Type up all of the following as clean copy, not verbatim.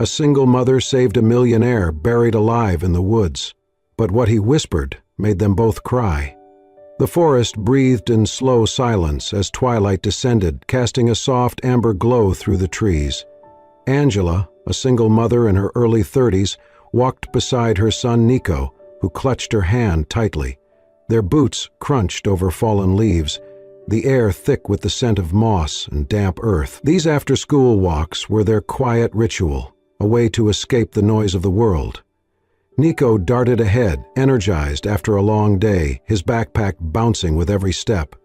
A single mother saved a millionaire buried alive in the woods. But what he whispered made them both cry. The forest breathed in slow silence as twilight descended, casting a soft amber glow through the trees. Angela, a single mother in her early 30s, walked beside her son Nico, who clutched her hand tightly. Their boots crunched over fallen leaves, the air thick with the scent of moss and damp earth. These after-school walks were their quiet ritual, a way to escape the noise of the world. Nico darted ahead, energized after a long day, his backpack bouncing with every step.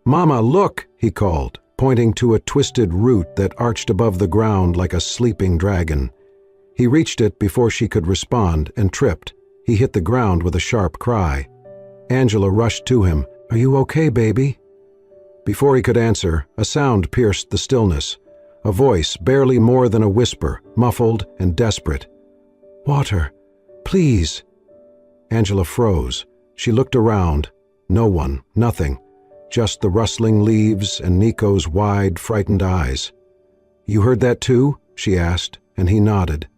"Mama, look!" he called, pointing to a twisted root that arched above the ground like a sleeping dragon. He reached it before she could respond and tripped. He hit the ground with a sharp cry. Angela rushed to him. "Are you okay, baby?" Before he could answer, a sound pierced the stillness. A voice, barely more than a whisper, muffled and desperate. "Water, please." Angela froze. She looked around. No one, nothing. Just the rustling leaves and Nico's wide, frightened eyes. "You heard that too?" she asked, and he nodded.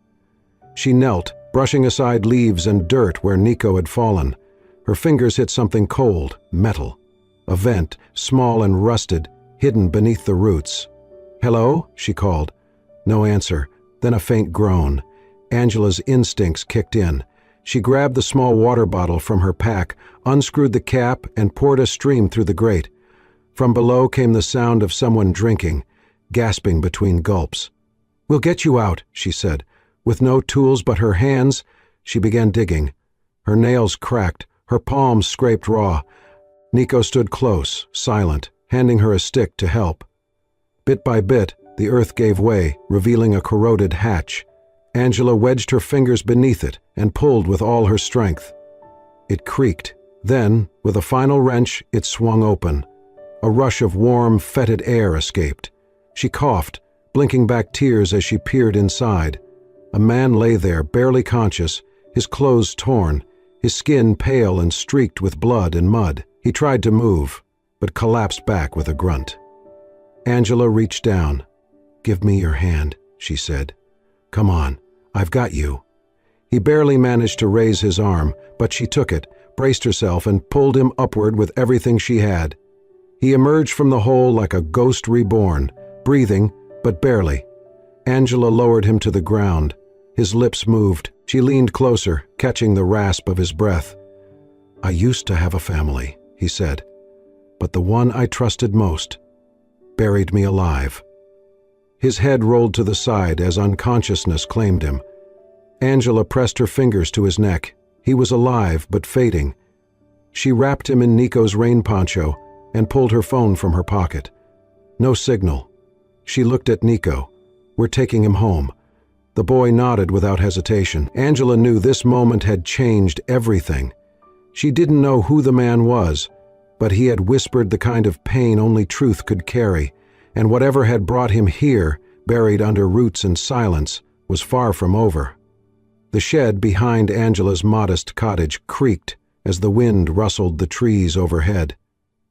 She knelt, brushing aside leaves and dirt where Nico had fallen. Her fingers hit something cold, metal. A vent, small and rusted, hidden beneath the roots. "Hello?" she called. No answer, then a faint groan. Angela's instincts kicked in. She grabbed the small water bottle from her pack, unscrewed the cap, and poured a stream through the grate. From below came the sound of someone drinking, gasping between gulps. "We'll get you out," she said. With no tools but her hands, she began digging. Her nails cracked, her palms scraped raw. Nico stood close, silent, handing her a stick to help. Bit by bit, the earth gave way, revealing a corroded hatch. Angela wedged her fingers beneath it and pulled with all her strength. It creaked. Then, with a final wrench, it swung open. A rush of warm, fetid air escaped. She coughed, blinking back tears as she peered inside. A man lay there, barely conscious, his clothes torn, his skin pale and streaked with blood and mud. He tried to move, but collapsed back with a grunt. Angela reached down. "Give me your hand," she said. "Come on, I've got you." He barely managed to raise his arm, but she took it, braced herself, and pulled him upward with everything she had. He emerged from the hole like a ghost reborn, breathing, but barely. Angela lowered him to the ground. His lips moved. She leaned closer, catching the rasp of his breath. "I used to have a family," he said, "but the one I trusted most buried me alive." His head rolled to the side as unconsciousness claimed him. Angela pressed her fingers to his neck. He was alive, but fading. She wrapped him in Nico's rain poncho and pulled her phone from her pocket. No signal. She looked at Nico. "We're taking him home." The boy nodded without hesitation. Angela knew this moment had changed everything. She didn't know who the man was, but he had whispered the kind of pain only truth could carry, and whatever had brought him here, buried under roots and silence, was far from over. The shed behind Angela's modest cottage creaked as the wind rustled the trees overhead.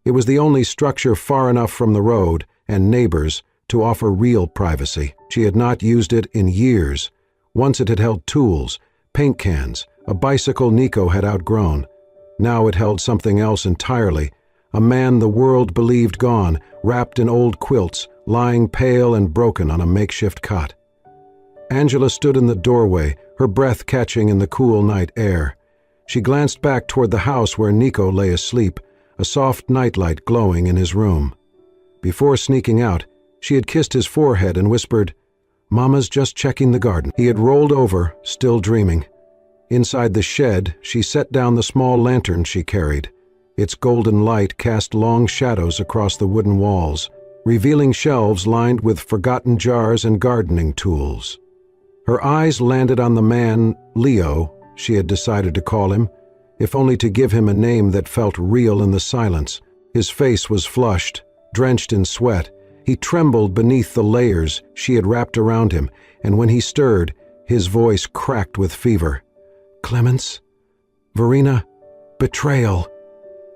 It was the only structure far enough from the road and neighbors to offer real privacy. She had not used it in years. Once it had held tools, paint cans, a bicycle Nico had outgrown. Now it held something else entirely, a man the world believed gone, wrapped in old quilts, lying pale and broken on a makeshift cot. Angela stood in the doorway, her breath catching in the cool night air. She glanced back toward the house where Nico lay asleep, a soft nightlight glowing in his room. Before sneaking out, she had kissed his forehead and whispered, "Mama's just checking the garden." He had rolled over, still dreaming. Inside the shed, she set down the small lantern she carried. Its golden light cast long shadows across the wooden walls, revealing shelves lined with forgotten jars and gardening tools. Her eyes landed on the man, Leo, she had decided to call him, if only to give him a name that felt real in the silence. His face was flushed, drenched in sweat. He trembled beneath the layers she had wrapped around him, and when he stirred, his voice cracked with fever. "Clemens? Verena? Betrayal."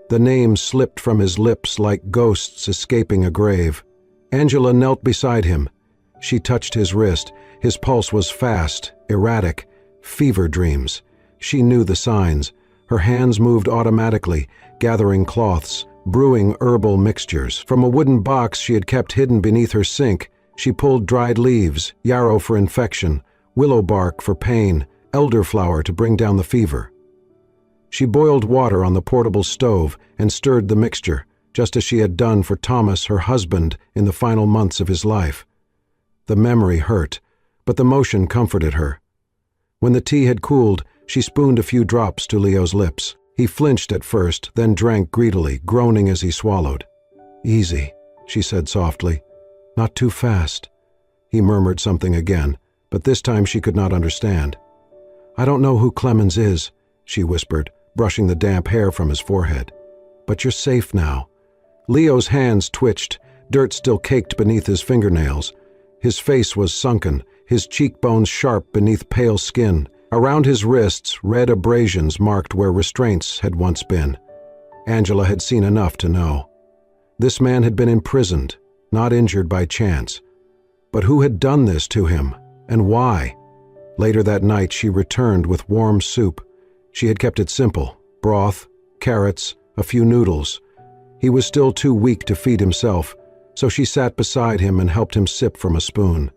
The name slipped from his lips like ghosts escaping a grave. Angela knelt beside him. She touched his wrist. His pulse was fast, erratic, fever dreams. She knew the signs. Her hands moved automatically, gathering cloths, brewing herbal mixtures. From a wooden box she had kept hidden beneath her sink, she pulled dried leaves, yarrow for infection, willow bark for pain, elderflower to bring down the fever. She boiled water on the portable stove and stirred the mixture, just as she had done for Thomas, her husband, in the final months of his life. The memory hurt, but the motion comforted her. When the tea had cooled, she spooned a few drops to Leo's lips. He flinched at first, then drank greedily, groaning as he swallowed. "Easy," she said softly. "Not too fast." He murmured something again, but this time she could not understand. "I don't know who Clemens is," she whispered, brushing the damp hair from his forehead. "But you're safe now." Leo's hands twitched, dirt still caked beneath his fingernails. His face was sunken, his cheekbones sharp beneath pale skin. Around his wrists, red abrasions marked where restraints had once been. Angela had seen enough to know. This man had been imprisoned, not injured by chance. But who had done this to him, and why? Later that night she returned with warm soup. She had kept it simple: broth, carrots, a few noodles. He was still too weak to feed himself, so she sat beside him and helped him sip from a spoon.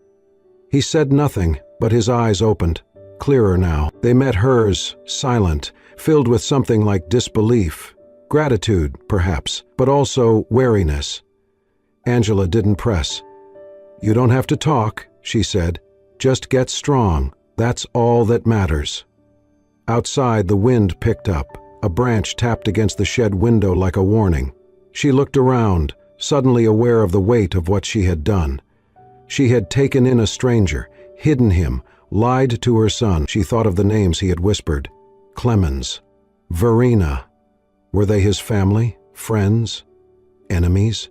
He said nothing, but his eyes opened. Clearer now, they met hers, silent, filled with something like disbelief, gratitude, perhaps, but also wariness. Angela didn't press. "You don't have to talk," she said. "Just get strong. That's all that matters." Outside, the wind picked up. A branch tapped against the shed window like a warning. She looked around, suddenly aware of the weight of what she had done. She had taken in a stranger, hidden him, lied to her son. She thought of the names he had whispered. Clemens, Verena. Were they his family, friends, enemies?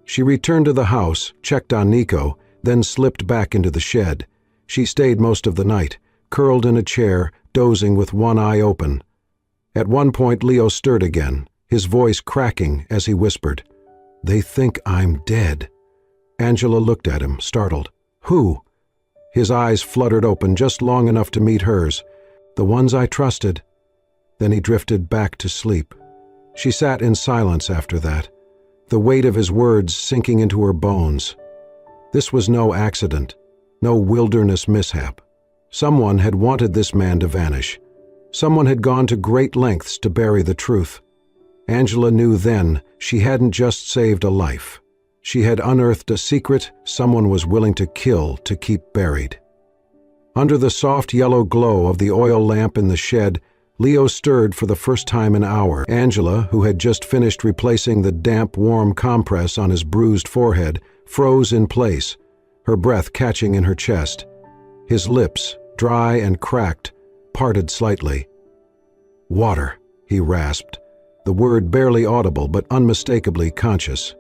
She returned to the house, checked on Nico, then slipped back into the shed. She stayed most of the night, curled in a chair, dozing with one eye open. At one point Leo stirred again, his voice cracking as he whispered, "They think I'm dead." Angela looked at him, startled. "Who?" His eyes fluttered open just long enough to meet hers. "The ones I trusted." Then he drifted back to sleep. She sat in silence after that, the weight of his words sinking into her bones. This was no accident, no wilderness mishap. Someone had wanted this man to vanish. Someone had gone to great lengths to bury the truth. Angela knew then she hadn't just saved a life. She had unearthed a secret someone was willing to kill to keep buried. Under the soft yellow glow of the oil lamp in the shed, Leo stirred for the first time in an hour. Angela, who had just finished replacing the damp, warm compress on his bruised forehead, froze in place, her breath catching in her chest. His lips, dry and cracked, parted slightly. "Water," he rasped, the word barely audible but unmistakably conscious.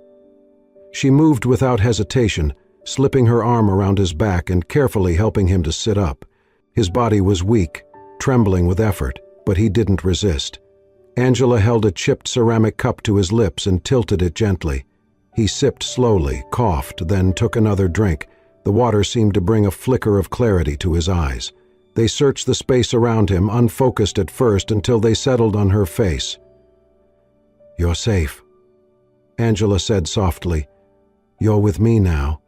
She moved without hesitation, slipping her arm around his back and carefully helping him to sit up. His body was weak, trembling with effort, but he didn't resist. Angela held a chipped ceramic cup to his lips and tilted it gently. He sipped slowly, coughed, then took another drink. The water seemed to bring a flicker of clarity to his eyes. They searched the space around him, unfocused at first, until they settled on her face. "You're safe," Angela said softly. "You're with me now.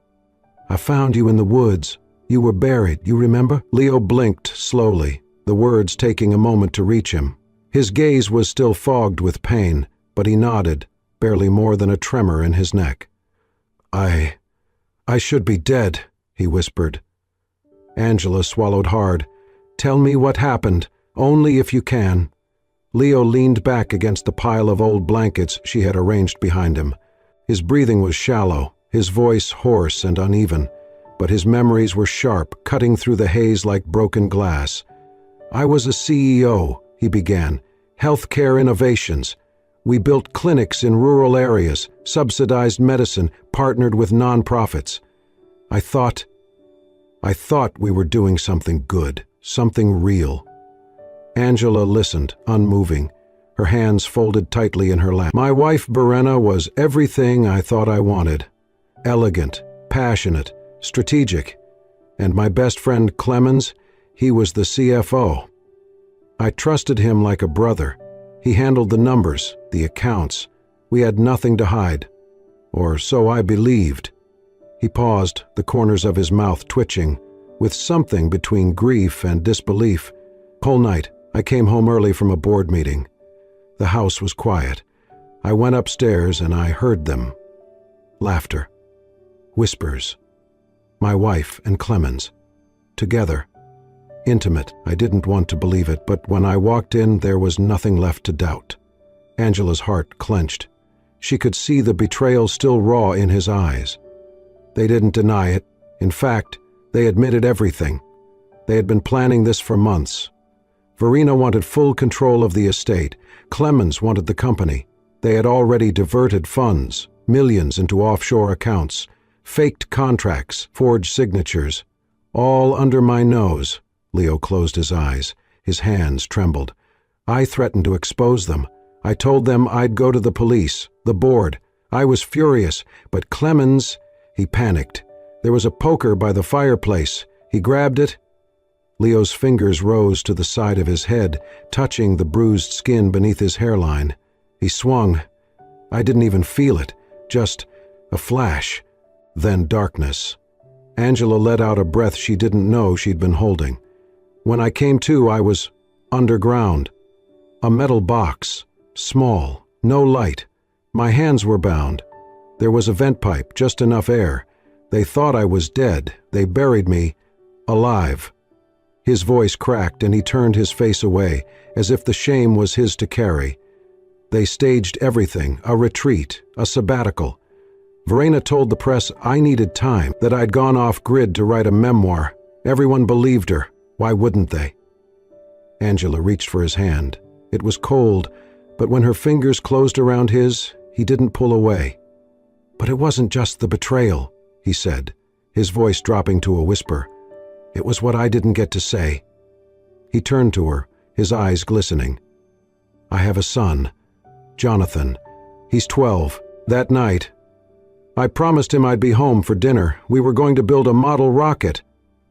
I found you in the woods. You were buried, you remember?" Leo blinked slowly, the words taking a moment to reach him. His gaze was still fogged with pain, but he nodded, barely more than a tremor in his neck. I should be dead," he whispered. Angela swallowed hard. "Tell me what happened, only if you can." Leo leaned back against the pile of old blankets she had arranged behind him. His breathing was shallow, his voice hoarse and uneven, but his memories were sharp, cutting through the haze like broken glass. "I was a CEO," he began. "Healthcare innovations. We built clinics in rural areas, subsidized medicine, partnered with nonprofits. I thought we were doing something good, something real." Angela listened, unmoving, her hands folded tightly in her lap. "My wife Verena was everything I thought I wanted. Elegant, passionate, strategic. And my best friend Clemens, he was the CFO. I trusted him like a brother. He handled the numbers, the accounts. We had nothing to hide. Or so I believed. He paused, the corners of his mouth twitching, with something between grief and disbelief. Whole night, I came home early from a board meeting. The house was quiet. I went upstairs and I heard them. Laughter. Whispers. My wife and Clemens. Together. Intimate. I didn't want to believe it, but when I walked in, there was nothing left to doubt. Angela's heart clenched. She could see the betrayal still raw in his eyes. They didn't deny it. In fact, they admitted everything. They had been planning this for months. Verena wanted full control of the estate. Clemens wanted the company. They had already diverted funds, millions into offshore accounts, faked contracts, forged signatures. All under my nose. Leo closed his eyes. His hands trembled. I threatened to expose them. I told them I'd go to the police, the board. I was furious, but Clemens, he panicked. There was a poker by the fireplace. He grabbed it. Leo's fingers rose to the side of his head, touching the bruised skin beneath his hairline. He swung. I didn't even feel it, just a flash. Then darkness. Angela let out a breath she didn't know she'd been holding. When I came to, I was underground. A metal box, small, no light. My hands were bound. There was a vent pipe, just enough air. They thought I was dead. They buried me alive. His voice cracked and he turned his face away, as if the shame was his to carry. They staged everything, a retreat, a sabbatical. Verena told the press I needed time, that I'd gone off-grid to write a memoir. Everyone believed her. Why wouldn't they? Angela reached for his hand. It was cold, but when her fingers closed around his, he didn't pull away. But it wasn't just the betrayal, he said, his voice dropping to a whisper. It was what I didn't get to say. He turned to her, his eyes glistening. I have a son, Jonathan. He's 12. That night, I promised him I'd be home for dinner. We were going to build a model rocket.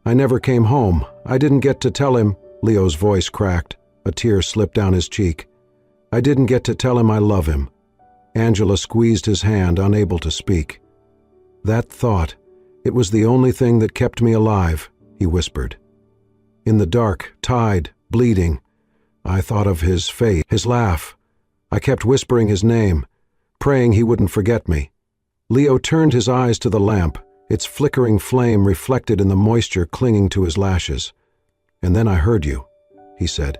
I never came home. I didn't get to tell him. Leo's voice cracked. A tear slipped down his cheek. I didn't get to tell him I love him. Angela squeezed his hand, unable to speak. That thought, it was the only thing that kept me alive, he whispered. In the dark, tied, bleeding, I thought of his face, his laugh. I kept whispering his name, praying he wouldn't forget me. Leo turned his eyes to the lamp, its flickering flame reflected in the moisture clinging to his lashes. And then I heard you, he said.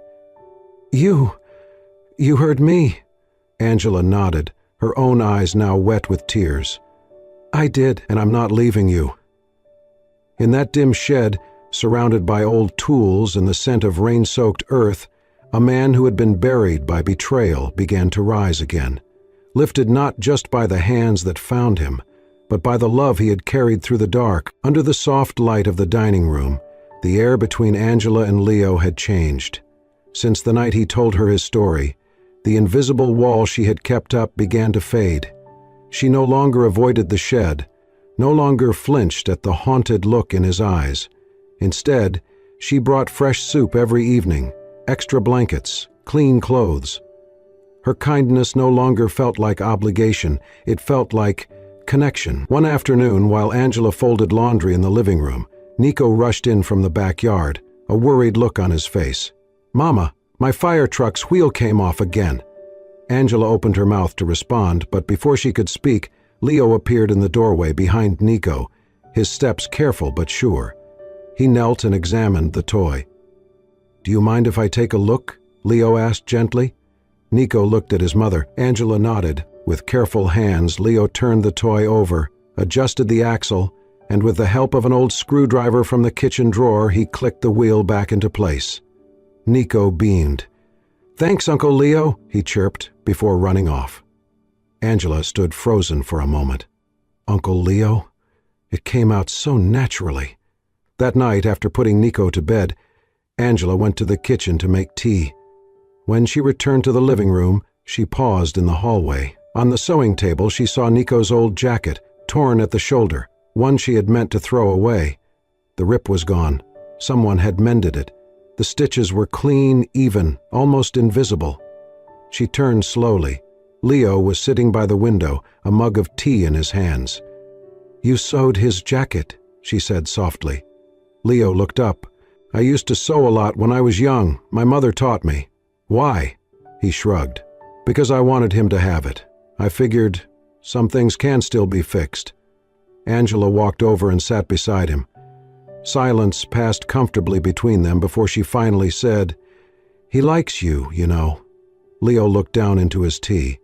You heard me? Angela nodded, her own eyes now wet with tears. I did, and I'm not leaving you. In that dim shed, surrounded by old tools and the scent of rain-soaked earth, a man who had been buried by betrayal began to rise again, lifted not just by the hands that found him, but by the love he had carried through the dark. Under the soft light of the dining room, the air between Angela and Leo had changed. Since the night he told her his story, the invisible wall she had kept up began to fade. She no longer avoided the shed, no longer flinched at the haunted look in his eyes. Instead, she brought fresh soup every evening, extra blankets, clean clothes. Her kindness no longer felt like obligation, it felt like connection. One afternoon, while Angela folded laundry in the living room, Nico rushed in from the backyard, a worried look on his face. Mama, my fire truck's wheel came off again. Angela opened her mouth to respond, but before she could speak, Leo appeared in the doorway behind Nico, his steps careful but sure. He knelt and examined the toy. Do you mind if I take a look? Leo asked gently. Nico looked at his mother. Angela nodded. With careful hands, Leo turned the toy over, adjusted the axle, and with the help of an old screwdriver from the kitchen drawer, he clicked the wheel back into place. Nico beamed. Thanks, Uncle Leo, he chirped before running off. Angela stood frozen for a moment. Uncle Leo? It came out so naturally. That night, after putting Nico to bed, Angela went to the kitchen to make tea. When she returned to the living room, she paused in the hallway. On the sewing table, she saw Nico's old jacket, torn at the shoulder. one she had meant to throw away. The rip was gone. Someone had mended it. The stitches were clean, even, almost invisible. She turned slowly. Leo was sitting by the window, a mug of tea in his hands. "You sewed his jacket," she said softly. Leo looked up. "I used to sew a lot when I was young. My mother taught me." "Why?" He shrugged. "Because I wanted him to have it. I figured some things can still be fixed." Angela walked over and sat beside him. Silence passed comfortably between them before she finally said, "He likes you, you know." Leo looked down into his tea.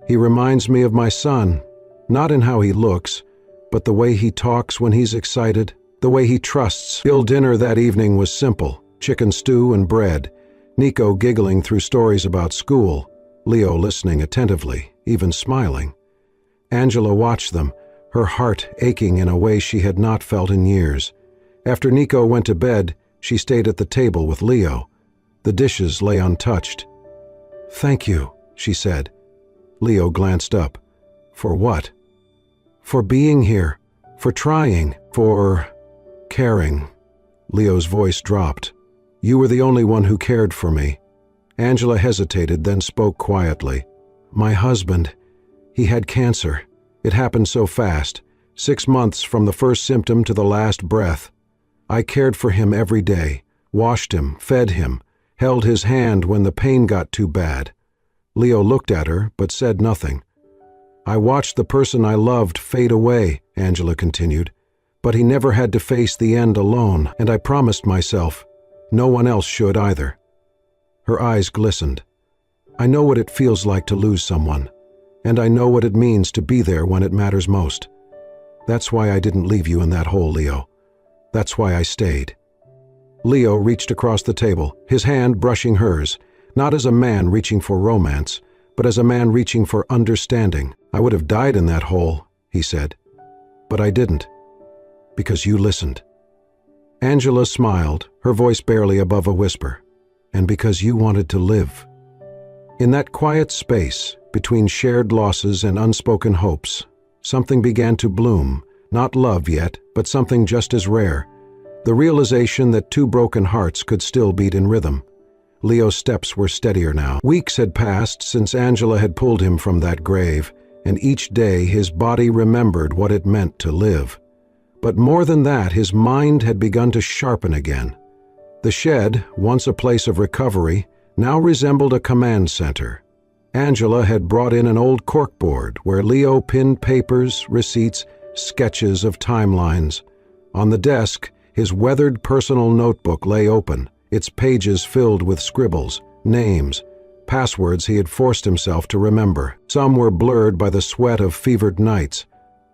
"He reminds me of my son, not in how he looks, but the way he talks when he's excited, the way he trusts." Dinner that evening was simple: chicken stew and bread, Nico giggling through stories about school, Leo listening attentively, even smiling. Angela watched them, her heart aching in a way she had not felt in years. After Nico went to bed, she stayed at the table with Leo. The dishes lay untouched. "Thank you," she said. Leo glanced up. "For what?" "For being here, for trying, for caring." Leo's voice dropped. "You were the only one who cared for me." Angela hesitated, then spoke quietly. "My husband, he had cancer. It happened so fast, 6 months from the first symptom to the last breath. I cared for him every day, washed him, fed him, held his hand when the pain got too bad." Leo looked at her, but said nothing. "I watched the person I loved fade away," Angela continued, "but he never had to face the end alone, and I promised myself, no one else should either." Her eyes glistened. "I know what it feels like to lose someone, and I know what it means to be there when it matters most. That's why I didn't leave you in that hole, Leo. That's why I stayed." Leo reached across the table, his hand brushing hers, not as a man reaching for romance, but as a man reaching for understanding. "I would have died in that hole," he said. "But I didn't. Because you listened." Angela smiled, her voice barely above a whisper. "And because you wanted to live." In that quiet space, between shared losses and unspoken hopes, something began to bloom, not love yet, but something just as rare. The realization that two broken hearts could still beat in rhythm. Leo's steps were steadier now. Weeks had passed since Angela had pulled him from that grave, and each day his body remembered what it meant to live. But more than that, his mind had begun to sharpen again. The shed, once a place of recovery, now resembled a command center. Angela had brought in an old corkboard where Leo pinned papers, receipts, sketches of timelines. On the desk, his weathered personal notebook lay open, its pages filled with scribbles, names, passwords he had forced himself to remember. Some were blurred by the sweat of fevered nights,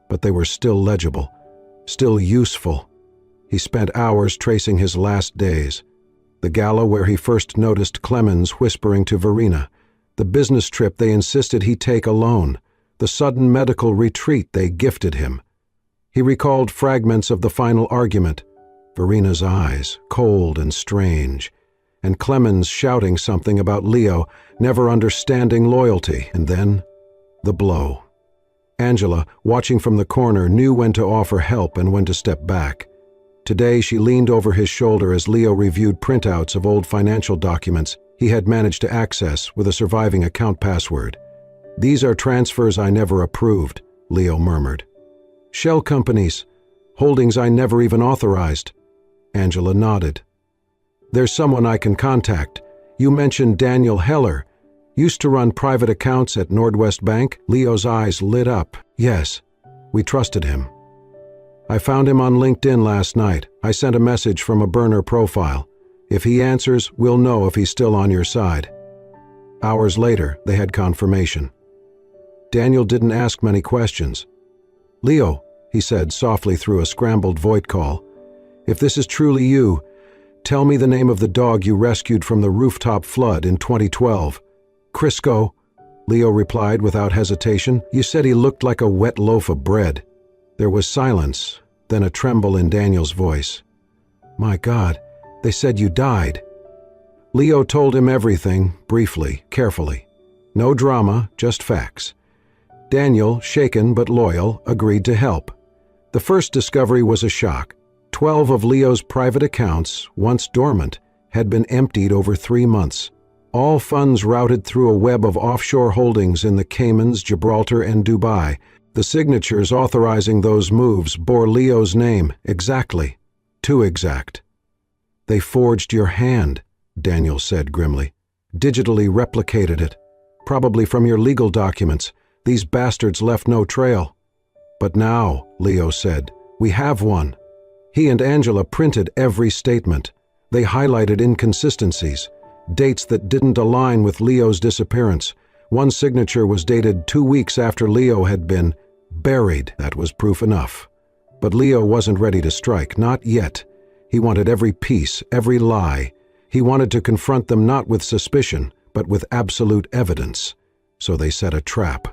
but they were still legible, still useful. He spent hours tracing his last days. The gala where he first noticed Clemens whispering to Verena, the business trip they insisted he take alone, the sudden medical retreat they gifted him. He recalled fragments of the final argument, Verena's eyes, cold and strange, and Clemens shouting something about Leo never understanding loyalty, and then the blow. Angela, watching from the corner, knew when to offer help and when to step back. Today she leaned over his shoulder as Leo reviewed printouts of old financial documents he had managed to access with a surviving account password. "These are transfers I never approved," Leo murmured. "Shell companies, holdings I never even authorized." Angela nodded. "There's someone I can contact. You mentioned Daniel Heller. Used to run private accounts at Nordwest Bank." Leo's eyes lit up. "Yes, we trusted him. I found him on LinkedIn last night. I sent a message from a burner profile. If he answers, we'll know if he's still on your side." Hours later, they had confirmation. Daniel didn't ask many questions. "Leo," he said softly through a scrambled voice call, "if this is truly you, tell me the name of the dog you rescued from the rooftop flood in 2012. "Crisco," Leo replied without hesitation. "You said he looked like a wet loaf of bread." There was silence, then a tremble in Daniel's voice. "My God, they said you died." Leo told him everything, briefly, carefully. No drama, just facts. Daniel, shaken but loyal, agreed to help. The first discovery was a shock. 12 of Leo's private accounts, once dormant, had been emptied over 3 months. All funds routed through a web of offshore holdings in the Caymans, Gibraltar, and Dubai. The signatures authorizing those moves bore Leo's name exactly. Too exact. "They forged your hand," Daniel said grimly. "Digitally replicated it. Probably from your legal documents. These bastards left no trail." "But now," Leo said, "we have one." He and Angela printed every statement. They highlighted inconsistencies, dates that didn't align with Leo's disappearance. One signature was dated 2 weeks after Leo had been buried. That was proof enough. But Leo wasn't ready to strike, not yet. He wanted every piece, every lie. He wanted to confront them not with suspicion, but with absolute evidence. So they set a trap.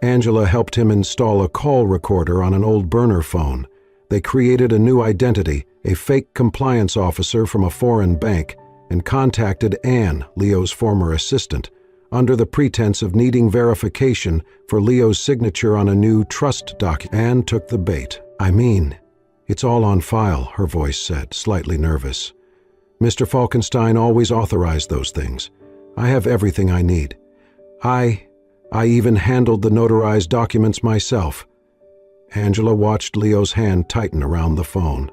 Angela helped him install a call recorder on an old burner phone. They created a new identity, a fake compliance officer from a foreign bank, and contacted Anne, Leo's former assistant, under the pretense of needing verification for Leo's signature on a new trust document. Anne took the bait. "I mean, it's all on file," her voice said, slightly nervous. "Mr. Falkenstein always authorized those things. I have everything I need. I even handled the notarized documents myself." Angela watched Leo's hand tighten around the phone.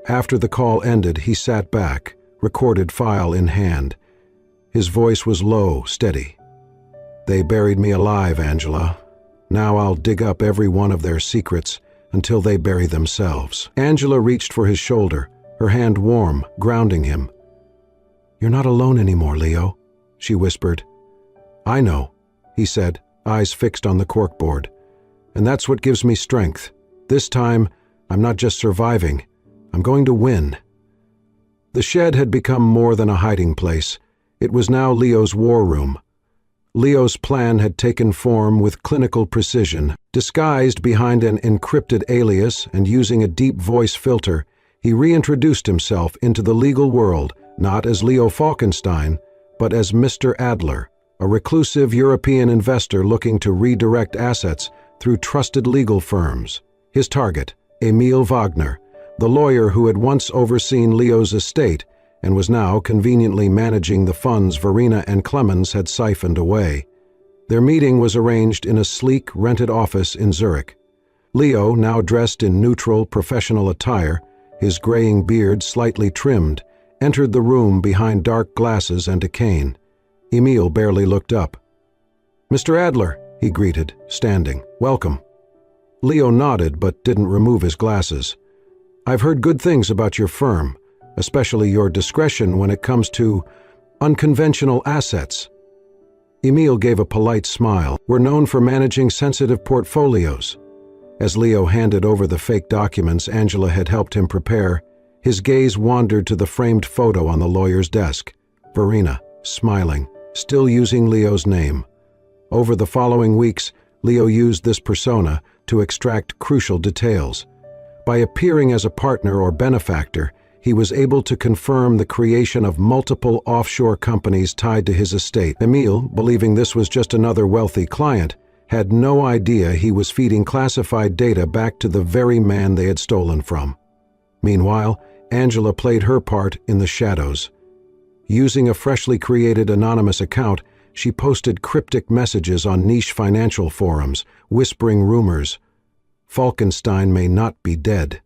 After the call ended, he sat back, recorded file in hand. His voice was low, steady. "They buried me alive, Angela. Now I'll dig up every one of their secrets until they bury themselves." Angela reached for his shoulder, her hand warm, grounding him. "You're not alone anymore, Leo," she whispered. "I know," he said, eyes fixed on the corkboard. "And that's what gives me strength. This time, I'm not just surviving. I'm going to win." The shed had become more than a hiding place. It was now Leo's war room. Leo's plan had taken form with clinical precision. Disguised behind an encrypted alias and using a deep voice filter, he reintroduced himself into the legal world, not as Leo Falkenstein, but as Mr. Adler, a reclusive European investor looking to redirect assets through trusted legal firms. His target, Emil Wagner, the lawyer who had once overseen Leo's estate and was now conveniently managing the funds Verena and Clemens had siphoned away. Their meeting was arranged in a sleek, rented office in Zurich. Leo, now dressed in neutral, professional attire, his graying beard slightly trimmed, entered the room behind dark glasses and a cane. Emil barely looked up. "Mr. Adler," he greeted, standing. "Welcome." Leo nodded but didn't remove his glasses. "I've heard good things about your firm, especially your discretion when it comes to unconventional assets." Emil gave a polite smile. "We're known for managing sensitive portfolios." As Leo handed over the fake documents Angela had helped him prepare, his gaze wandered to the framed photo on the lawyer's desk. Verena, smiling, still using Leo's name. Over the following weeks, Leo used this persona to extract crucial details. By appearing as a partner or benefactor, he was able to confirm the creation of multiple offshore companies tied to his estate. Emil, believing this was just another wealthy client, had no idea he was feeding classified data back to the very man they had stolen from. Meanwhile, Angela played her part in the shadows. Using a freshly created anonymous account, she posted cryptic messages on niche financial forums, whispering rumors. "Falkenstein may not be dead."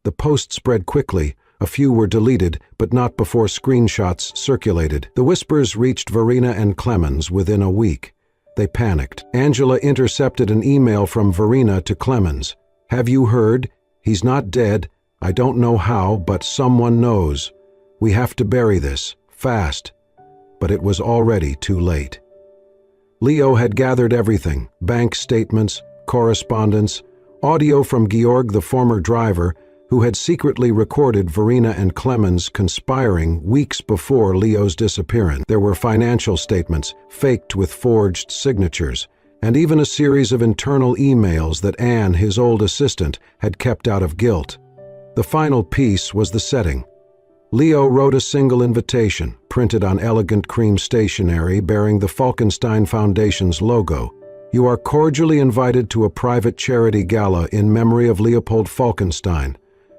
The post spread quickly. A few were deleted, but not before screenshots circulated. The whispers reached Verena and Clemens within a week. They panicked. Angela intercepted an email from Verena to Clemens. "Have you heard? He's not dead. I don't know how, but someone knows. We have to bury this, fast." But it was already too late. Leo had gathered everything: bank statements, correspondence, audio from Georg, the former driver, who had secretly recorded Verena and Clemens conspiring weeks before Leo's disappearance. There were financial statements, faked with forged signatures, and even a series of internal emails that Anne, his old assistant, had kept out of guilt. The final piece was the setting. Leo wrote a single invitation, printed on elegant cream stationery bearing the Falkenstein Foundation's logo. You are cordially invited to a private charity gala in memory of Leopold Falkenstein,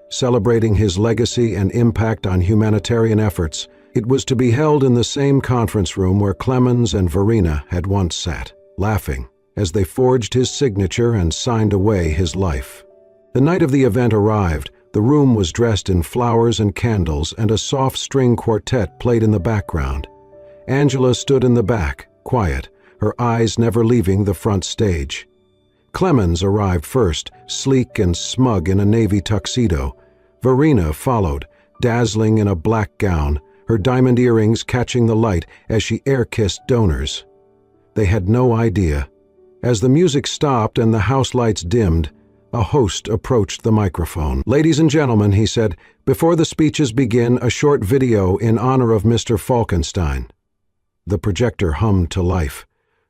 celebrating his legacy and impact on humanitarian efforts. It was to be held in the same conference room where Clemens and Verena had once sat, laughing, as they forged his signature and signed away his life. The night of the event arrived. The room was dressed in flowers and candles, and a soft string quartet played in the background. Angela stood in the back, quiet, her eyes never leaving the front stage. Clemens arrived first, sleek and smug in a navy tuxedo. Verena followed, dazzling in a black gown, her diamond earrings catching the light as she air-kissed donors. They had no idea. As the music stopped and the house lights dimmed, a host approached the microphone. "Ladies and gentlemen," he said, "before the speeches begin, a short video in honor of Mr. Falkenstein." The projector hummed to life.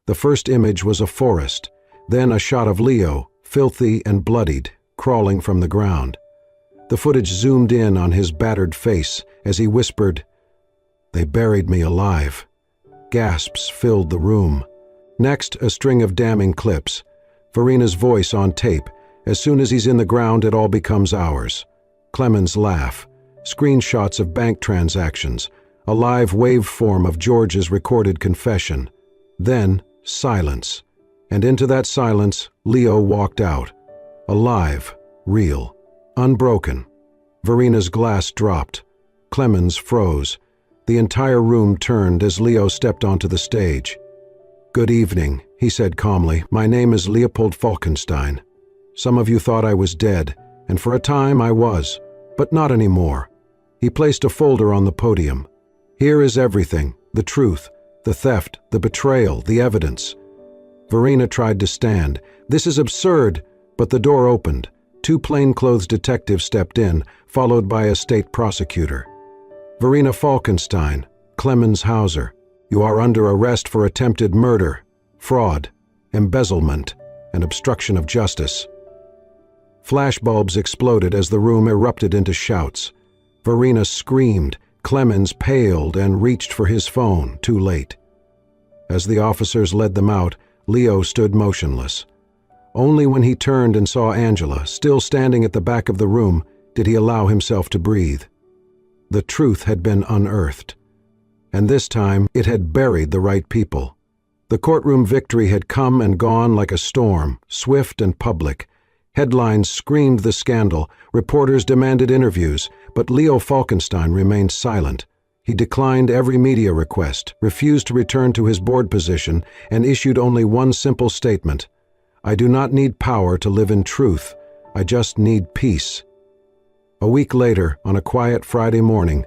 The first image was a forest, then a shot of Leo, filthy and bloodied, crawling from the ground. The footage zoomed in on his battered face as he whispered, "They buried me alive." Gasps filled the room. Next, a string of damning clips. Verena's voice on tape. "As soon as he's in the ground, it all becomes ours." Clemens' laugh. Screenshots of bank transactions. A live waveform of George's recorded confession. Then, silence. And into that silence, Leo walked out. Alive, real, unbroken. Verena's glass dropped. Clemens froze. The entire room turned as Leo stepped onto the stage. "Good evening," he said calmly. "My name is Leopold Falkenstein. Some of you thought I was dead, and for a time I was, but not anymore." He placed a folder on the podium. "Here is everything, the truth, the theft, the betrayal, the evidence." Verena tried to stand. "This is absurd," but the door opened. 2 plainclothes detectives stepped in, followed by a state prosecutor. "Verena Falkenstein, Clemens Hauser, you are under arrest for attempted murder, fraud, embezzlement, and obstruction of justice." Flashbulbs exploded as the room erupted into shouts. Verena screamed. Clemens paled and reached for his phone, too late. As the officers led them out, Leo stood motionless. Only when he turned and saw Angela, still standing at the back of the room, did he allow himself to breathe. The truth had been unearthed. And this time, it had buried the right people. The courtroom victory had come and gone like a storm, swift and public. Headlines screamed the scandal, reporters demanded interviews, but Leo Falkenstein remained silent. He declined every media request, refused to return to his board position, and issued only one simple statement: "I do not need power to live in truth. I just need peace." A week later, on a quiet Friday morning,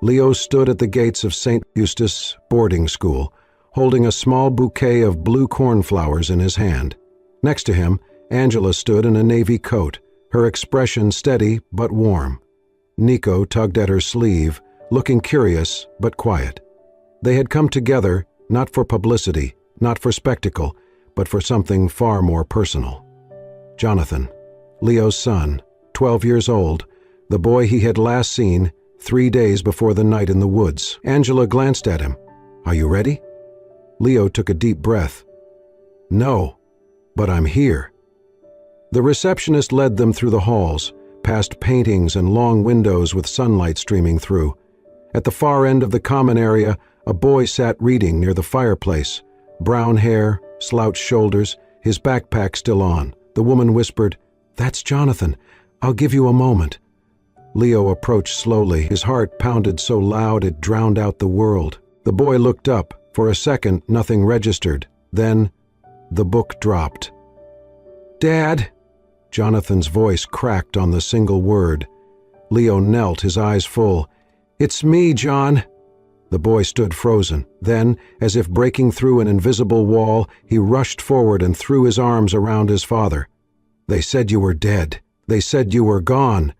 Leo stood at the gates of St. Eustace boarding school, holding a small bouquet of blue cornflowers in his hand. Next to him, Angela stood in a navy coat, her expression steady but warm. Nico tugged at her sleeve, looking curious but quiet. They had come together, not for publicity, not for spectacle, but for something far more personal. Jonathan, Leo's son, 12 years old, the boy he had last seen 3 days before the night in the woods. Angela glanced at him. "Are you ready?" Leo took a deep breath. "No, but I'm here." The receptionist led them through the halls, past paintings and long windows with sunlight streaming through. At the far end of the common area, a boy sat reading near the fireplace. Brown hair, slouched shoulders, his backpack still on. The woman whispered, "That's Jonathan. I'll give you a moment." Leo approached slowly. His heart pounded so loud it drowned out the world. The boy looked up. For a second, nothing registered. Then, the book dropped. "Dad!" Jonathan's voice cracked on the single word. Leo knelt, his eyes full. "It's me, John." The boy stood frozen. Then, as if breaking through an invisible wall, he rushed forward and threw his arms around his father. "They said you were dead. They said you were gone."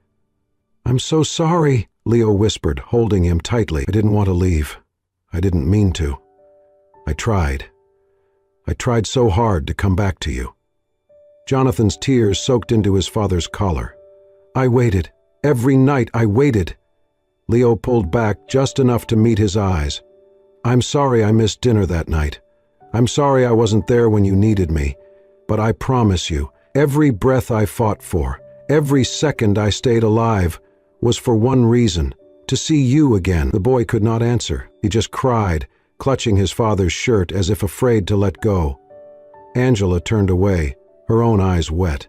"I'm so sorry," Leo whispered, holding him tightly. "I didn't want to leave. I didn't mean to. I tried. I tried so hard to come back to you." Jonathan's tears soaked into his father's collar. "I waited. Every night I waited." Leo pulled back just enough to meet his eyes. "I'm sorry I missed dinner that night. I'm sorry I wasn't there when you needed me, but I promise you, every breath I fought for, every second I stayed alive, was for one reason, to see you again." The boy could not answer. He just cried, clutching his father's shirt as if afraid to let go. Angela turned away, her own eyes wet.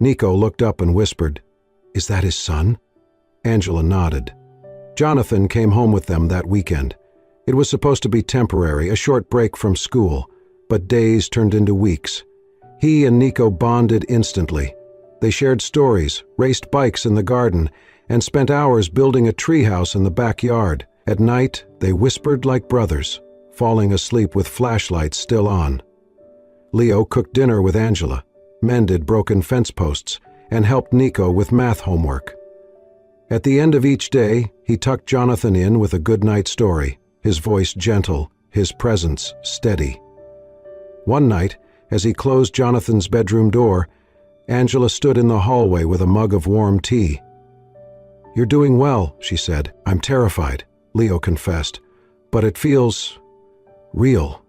Nico looked up and whispered, "Is that his son?" Angela nodded. Jonathan came home with them that weekend. It was supposed to be temporary, a short break from school, but days turned into weeks. He and Nico bonded instantly. They shared stories, raced bikes in the garden, and spent hours building a treehouse in the backyard. At night, they whispered like brothers, falling asleep with flashlights still on. Leo cooked dinner with Angela, mended broken fence posts, and helped Nico with math homework. At the end of each day, he tucked Jonathan in with a good-night story, his voice gentle, his presence steady. One night, as he closed Jonathan's bedroom door, Angela stood in the hallway with a mug of warm tea. "You're doing well," she said. "I'm terrified," Leo confessed, "but it feels real.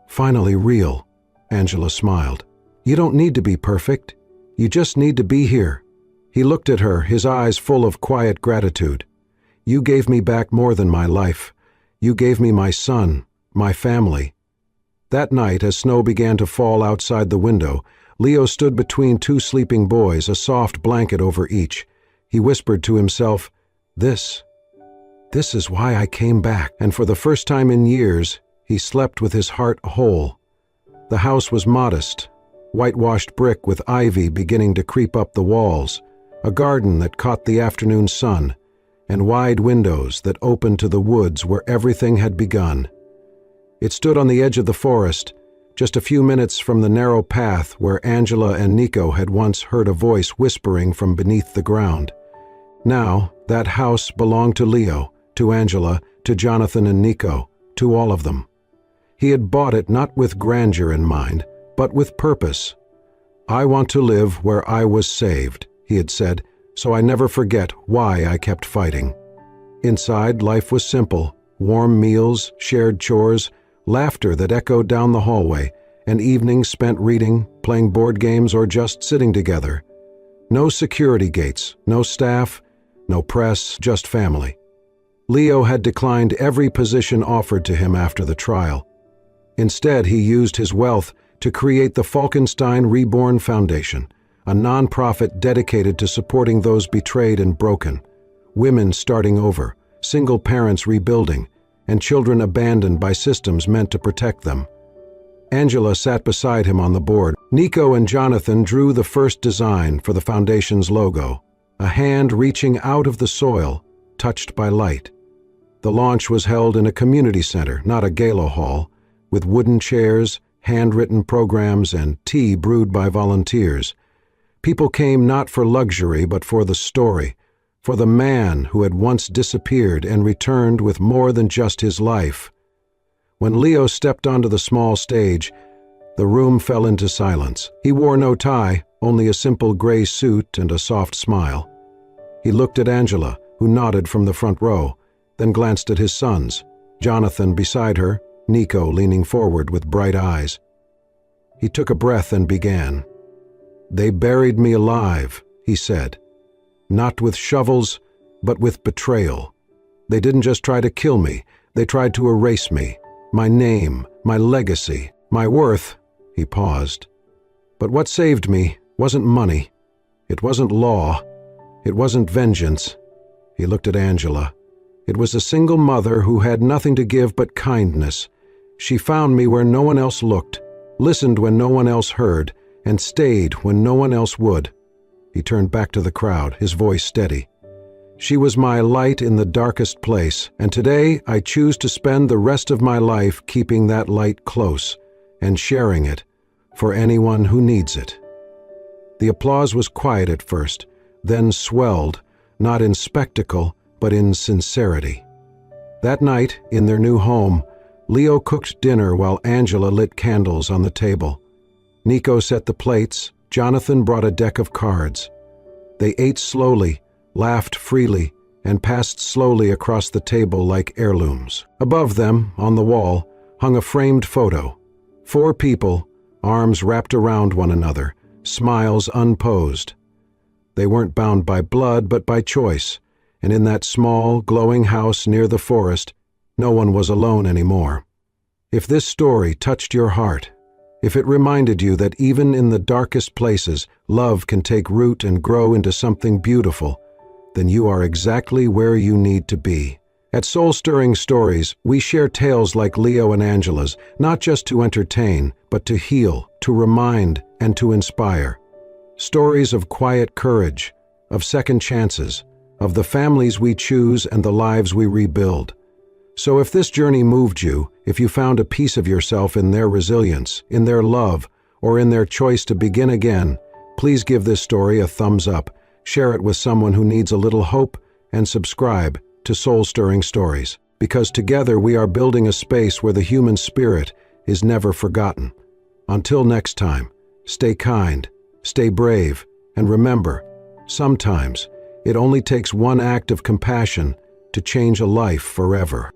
Finally real." Angela smiled. "You don't need to be perfect. You just need to be here." He looked at her, his eyes full of quiet gratitude. "You gave me back more than my life. You gave me my son, my family." That night, as snow began to fall outside the window, Leo stood between two sleeping boys, a soft blanket over each. He whispered to himself, This is why I came back." And for the first time in years, he slept with his heart whole. The house was modest, whitewashed brick with ivy beginning to creep up the walls, a garden that caught the afternoon sun, and wide windows that opened to the woods where everything had begun. It stood on the edge of the forest, just a few minutes from the narrow path where Angela and Nico had once heard a voice whispering from beneath the ground. Now, that house belonged to Leo, to Angela, to Jonathan and Nico, to all of them. He had bought it not with grandeur in mind, but with purpose. "I want to live where I was saved," he had said, "so I never forget why I kept fighting." Inside, life was simple: warm meals, shared chores, laughter that echoed down the hallway, and evenings spent reading, playing board games, or just sitting together. No security gates, no staff, no press, just family. Leo had declined every position offered to him after the trial. Instead, he used his wealth to create the Falkenstein Reborn Foundation, a nonprofit dedicated to supporting those betrayed and broken, women starting over, single parents rebuilding, and children abandoned by systems meant to protect them. Angela sat beside him on the board. Nico and Jonathan drew the first design for the foundation's logo, a hand reaching out of the soil, touched by light. The launch was held in a community center, not a gala hall, with wooden chairs, handwritten programs, and tea brewed by volunteers. People came not for luxury but for the story, for the man who had once disappeared and returned with more than just his life. When Leo stepped onto the small stage, the room fell into silence. He wore no tie, only a simple gray suit and a soft smile. He looked at Angela, who nodded from the front row, then glanced at his sons, Jonathan beside her, Nico leaning forward with bright eyes. He took a breath and began. "They buried me alive," he said. "Not with shovels, but with betrayal. They didn't just try to kill me, they tried to erase me, my name, my legacy, my worth." He paused. "But what saved me wasn't money. It wasn't law. It wasn't vengeance." He looked at Angela. "It was a single mother who had nothing to give but kindness. She found me where no one else looked, listened when no one else heard, and stayed when no one else would." He turned back to the crowd, his voice steady. "She was my light in the darkest place, and today I choose to spend the rest of my life keeping that light close and sharing it for anyone who needs it." The applause was quiet at first, then swelled, not in spectacle, but in sincerity. That night, in their new home, Leo cooked dinner while Angela lit candles on the table. Nico set the plates, Jonathan brought a deck of cards. They ate slowly, laughed freely, and passed slowly across the table like heirlooms. Above them, on the wall, hung a framed photo, Four people, arms wrapped around one another, smiles unposed. They weren't bound by blood but by choice, and in that small, glowing house near the forest, no one was alone anymore. If this story touched your heart, if it reminded you that even in the darkest places, love can take root and grow into something beautiful, then you are exactly where you need to be. At Soul-Stirring Stories, we share tales like Leo and Angela's, not just to entertain, but to heal, to remind, and to inspire. Stories of quiet courage, of second chances, of the families we choose and the lives we rebuild. So if this journey moved you, if you found a piece of yourself in their resilience, in their love, or in their choice to begin again, please give this story a thumbs up, share it with someone who needs a little hope, and subscribe to Soul-Stirring Stories, because together we are building a space where the human spirit is never forgotten. Until next time, stay kind, stay brave, and remember, sometimes it only takes one act of compassion to change a life forever.